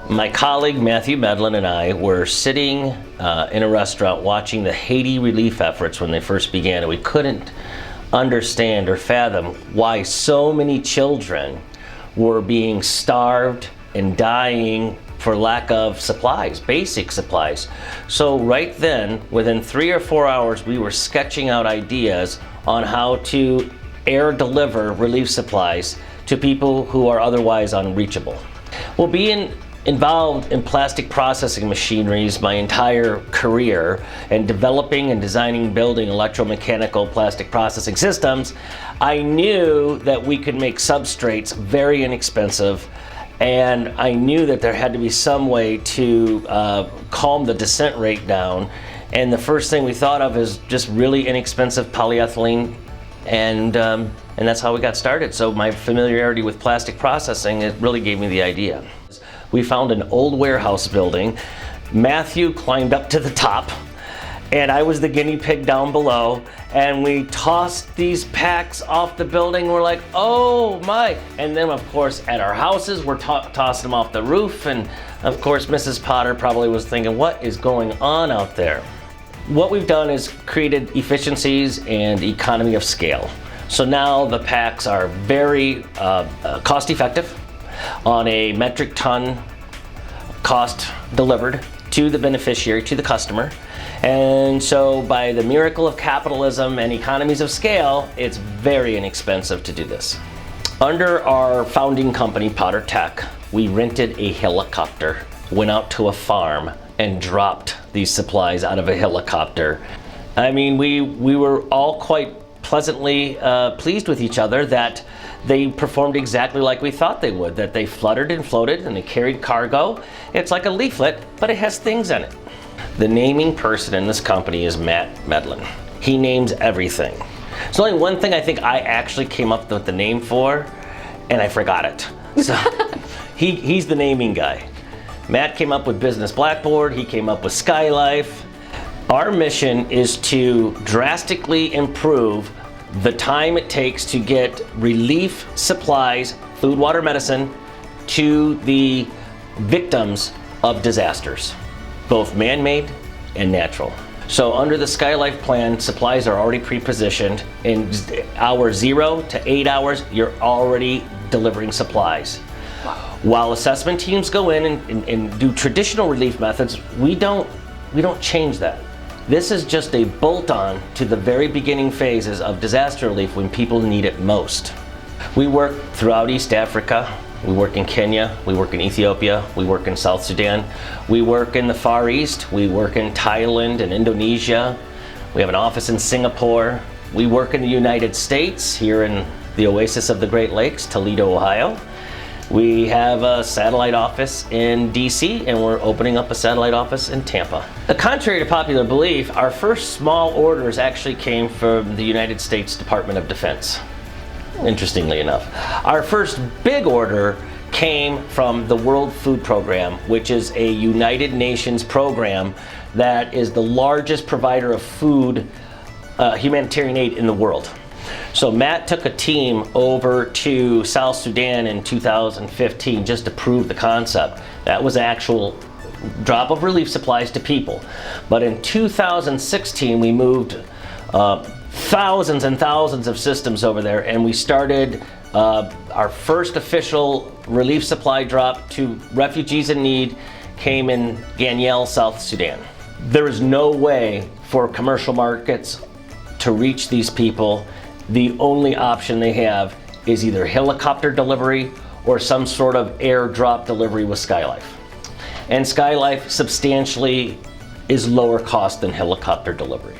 My colleague Matthew Medlin and I were sitting in a restaurant watching the Haiti relief efforts when they first began, and we couldn't understand or fathom why so many children were being starved and dying for lack of supplies, basic supplies. So right then, within 3 or 4 hours, we were sketching out ideas on how to air deliver relief supplies to people who are otherwise unreachable. Well, being involved in plastic processing machineries my entire career and developing and designing, building electromechanical plastic processing systems, I knew that we could make substrates very inexpensive, and I knew that there had to be some way to calm the descent rate down. And the first thing we thought of is just really inexpensive polyethylene, and that's how we got started. So my familiarity with plastic processing, it really gave me the idea. We found an old warehouse building. Matthew climbed up to the top, and I was the guinea pig down below, and we tossed these packs off the building. We're like, oh my. And then of course at our houses, we're tossing them off the roof, and of course Mrs. Potter probably was thinking, what is going on out there? What we've done is created efficiencies and economy of scale. So now the packs are very cost effective on a metric ton cost delivered to the beneficiary, to the customer. And so by the miracle of capitalism and economies of scale, it's very inexpensive to do this. Under our founding company, Potter Tech, we rented a helicopter, went out to a farm and dropped these supplies out of a helicopter. I mean, we were all quite pleasantly pleased with each other that they performed exactly like we thought they would, that they fluttered and floated and they carried cargo. It's like a leaflet, but it has things in it. The naming person in this company is Matt Medlin. He names everything. There's only one thing I think I actually came up with the name for, and I forgot it. So he's the naming guy. Matt came up with Business Blackboard, he came up with SkyLIFE. Our mission is to drastically improve the time it takes to get relief supplies, food, water, medicine, to the victims of disasters, both man-made and natural. So under the SkyLIFE plan, supplies are already pre-positioned. In hour 0 to 8 hours, you're already delivering supplies. Wow. While assessment teams go in and do traditional relief methods, we don't change that. This is just a bolt-on to the very beginning phases of disaster relief when people need it most. We work throughout East Africa. We work in Kenya, we work in Ethiopia, we work in South Sudan, we work in the Far East, we work in Thailand and Indonesia. We have an office in Singapore. We work in the United States, here in the oasis of the Great Lakes, Toledo, Ohio. We have a satellite office in DC, and we're opening up a satellite office in Tampa. Contrary to popular belief, our first small orders actually came from the United States Department of Defense, interestingly enough. Our first big order came from the World Food Program, which is a United Nations program that is the largest provider of food, humanitarian aid in the world. So Matt took a team over to South Sudan in 2015 just to prove the concept. That was actual drop of relief supplies to people. But in 2016, we moved thousands and thousands of systems over there, and we started our first official relief supply drop to refugees in need came in Ganyel, South Sudan. There is no way for commercial markets to reach these people. The only option they have is either helicopter delivery or some sort of airdrop delivery with SkyLIFE. And SkyLIFE substantially is lower cost than helicopter delivery.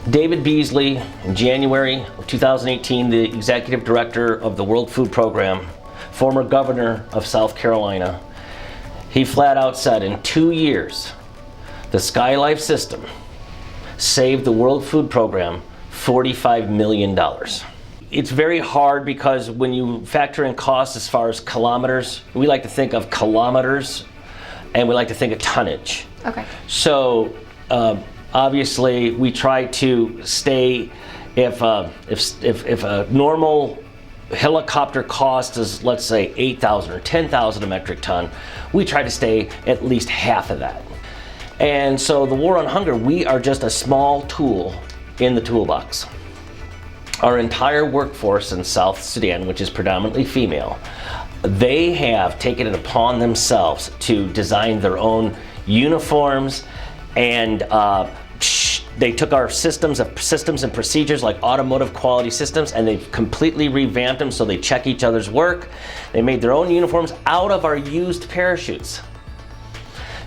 David Beasley, in January of 2018, the executive director of the World Food Program, former governor of South Carolina, he flat out said in 2 years, the SkyLIFE system saved the World Food Program $45 million. It's very hard because when you factor in costs as far as kilometers, we like to think of kilometers and we like to think of tonnage. Okay. So obviously we try to stay, if a normal helicopter cost is, let's say, 8,000 or 10,000 a metric ton, we try to stay at least half of that. And so the war on hunger, we are just a small tool in the toolbox. Our entire workforce in South Sudan, which is predominantly female, they have taken it upon themselves to design their own uniforms, and they took our systems and procedures like automotive quality systems, and they've completely revamped them so they check each other's work. They made their own uniforms out of our used parachutes.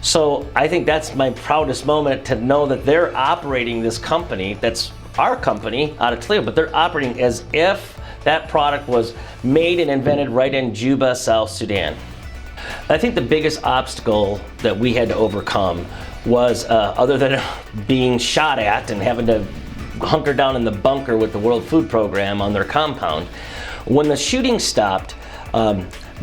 So I think that's my proudest moment, to know that they're operating this company, that's our company out of Toledo, but they're operating as if that product was made and invented right in Juba, South Sudan. I think the biggest obstacle that we had to overcome was, other than being shot at and having to hunker down in the bunker with the World Food Program on their compound, when the shooting stopped,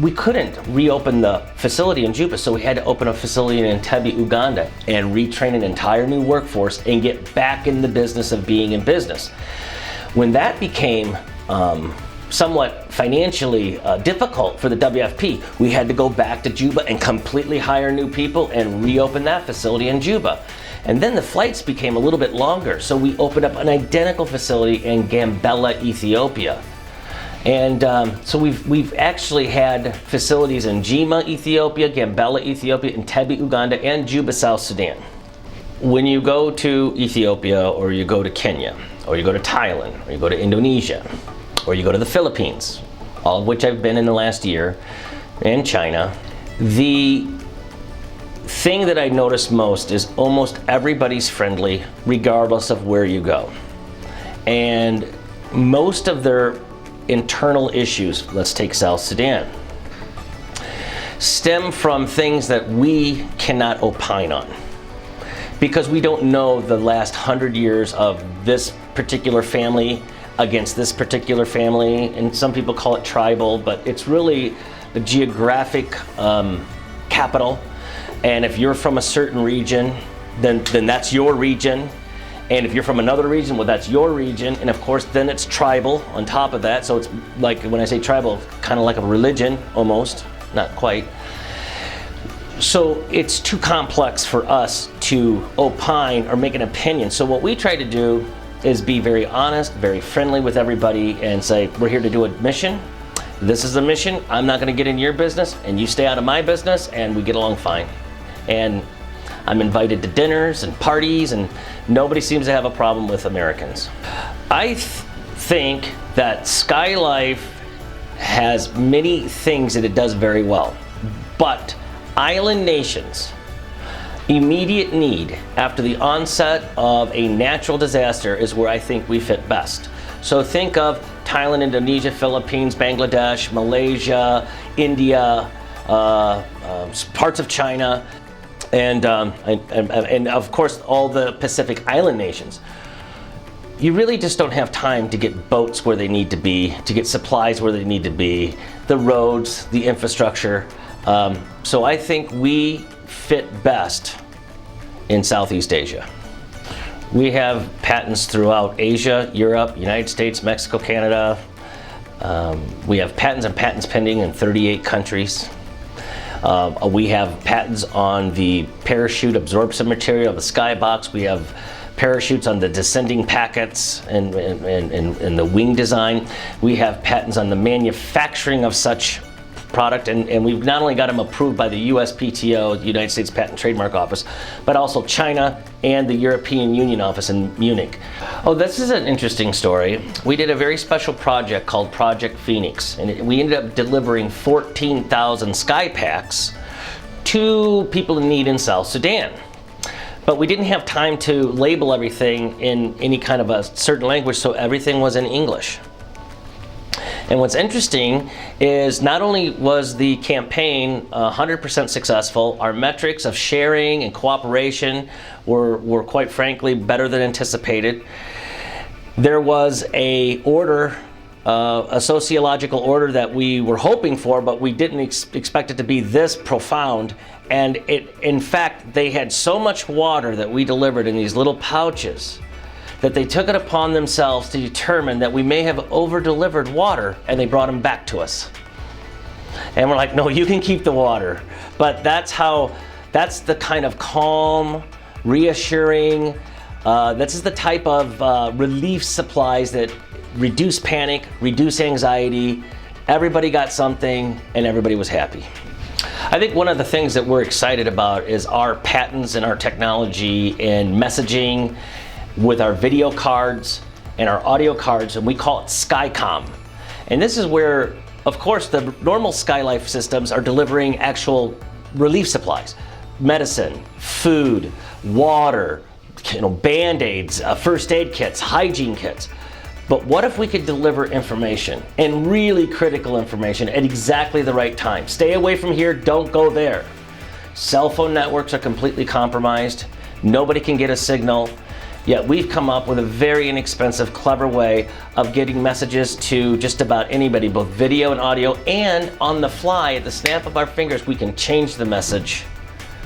we couldn't reopen the facility in Juba, so we had to open a facility in Entebbe, Uganda, and retrain an entire new workforce and get back in the business of being in business. When that became somewhat financially difficult for the WFP, we had to go back to Juba and completely hire new people and reopen that facility in Juba. And then the flights became a little bit longer, so we opened up an identical facility in Gambela, Ethiopia. And so we've actually had facilities in Jima, Ethiopia, Gambela, Ethiopia, Entebbe, Uganda, and Juba, South Sudan. When you go to Ethiopia, or you go to Kenya, or you go to Thailand, or you go to Indonesia, or you go to the Philippines, all of which I've been in the last year, and China, the thing that I notice most is almost everybody's friendly regardless of where you go. And most of their internal issues, let's take South Sudan, stem from things that we cannot opine on, because we don't know the last 100 years of this particular family against this particular family, and some people call it tribal, but it's really the geographic capital. And if you're from a certain region, then that's your region. And if you're from another region, well, that's your region. And of course, then it's tribal on top of that. So it's like, when I say tribal, kind of like a religion almost, not quite. So it's too complex for us to opine or make an opinion. So what we try to do is be very honest, very friendly with everybody, and say, we're here to do a mission. This is the mission. I'm not going to get in your business, and you stay out of my business, and we get along fine. And I'm invited to dinners and parties, and nobody seems to have a problem with Americans. I think that SkyLIFE has many things that it does very well, but island nations' immediate need after the onset of a natural disaster is where I think we fit best. So think of Thailand, Indonesia, Philippines, Bangladesh, Malaysia, India, parts of China, and of course all the Pacific Island nations. You really just don't have time to get boats where they need to be, to get supplies where they need to be, the roads, the infrastructure. So I think we fit best in Southeast Asia. We have patents throughout Asia, Europe, United States, Mexico, Canada. We have patents and patents pending in 38 countries. We have patents on the parachute absorption material, the skybox. We have parachutes on the descending packets and the wing design. We have patents on the manufacturing of such product, and we've not only got them approved by the USPTO, the United States Patent and Trademark Office, but also China and the European Union office in Munich. Oh, this is an interesting story. We did a very special project called Project Phoenix, and we ended up delivering 14,000 sky packs to people in need in South Sudan. But we didn't have time to label everything in any kind of a certain language, so everything was in English. And what's interesting is not only was the campaign 100% successful, our metrics of sharing and cooperation were quite frankly better than anticipated. There was a order a sociological order that we were hoping for, but we didn't expect it to be this profound. And in fact, they had so much water that we delivered in these little pouches that they took it upon themselves to determine that we may have over-delivered water, and they brought them back to us. And we're like, no, you can keep the water. But that's the kind of calm, reassuring, this is the type of relief supplies that reduce panic, reduce anxiety. Everybody got something and everybody was happy. I think one of the things that we're excited about is our patents and our technology and messaging with our video cards and our audio cards, and we call it SkyCom. And this is where, of course, the normal SkyLIFE systems are delivering actual relief supplies, medicine, food, water, Band-Aids, first aid kits, hygiene kits. But what if we could deliver information, and really critical information, at exactly the right time? Stay away from here, don't go there. Cell phone networks are completely compromised. Nobody can get a signal. Yet we've come up with a very inexpensive, clever way of getting messages to just about anybody, both video and audio, and on the fly, at the snap of our fingers, we can change the message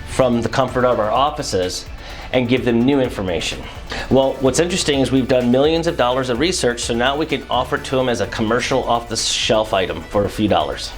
from the comfort of our offices and give them new information. Well, what's interesting is we've done millions of dollars of research, so now we can offer it to them as a commercial off-the-shelf item for a few dollars.